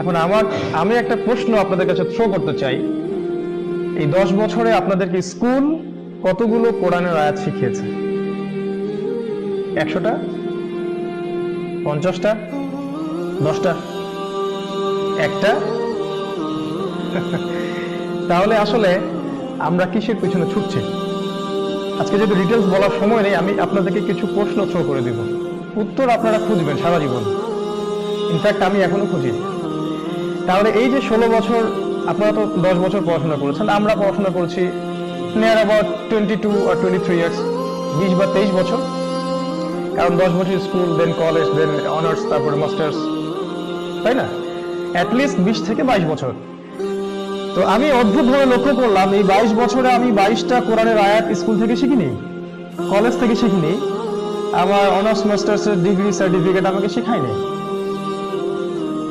এখন আমি একটা প্রশ্ন আপনাদের কাছে থ্রো করতে চাই। এই 10 বছরে আপনাদেরকে স্কুল কতগুলো কোরআনের আয়াত শিখিয়েছে? 100টা, 50টা, 10টা, একটা? তাহলে আসলে আমরা কিসের পিছনে ছুটছি? আজকে যেহেতু ডিটেলস বলার সময় নেই, আমি আপনাদেরকে কিছু প্রশ্ন থ্রো করে দিব, উত্তর আপনারা খুঁজবেন সারা জীবন। ইনফ্যাক্ট আমি এখনো খুঁজি। তাহলে এই যে 16 বছর, আপনারা তো 10 বছর পড়াশোনা করেছেন, আমরা পড়াশোনা করেছি নিয়ার অ্যাবাউট 22 আর 23 ইয়ার্স, 20 বা 23 বছর। কারণ 10 বছর স্কুল, দেন কলেজ, দেন অনার্স, তারপরে মাস্টার্স, তাই না? অ্যাটলিস্ট 20 থেকে 22 বছর। তো আমি অদ্ভুতভাবে লক্ষ্য করলাম, এই 22 বছরে আমি 22টা কোরআনের আয়াত স্কুল থেকে শিখিনি, কলেজ থেকে শিখিনি, আমার অনার্স মাস্টার্সের ডিগ্রি সার্টিফিকেট আমাকে শেখায়নি।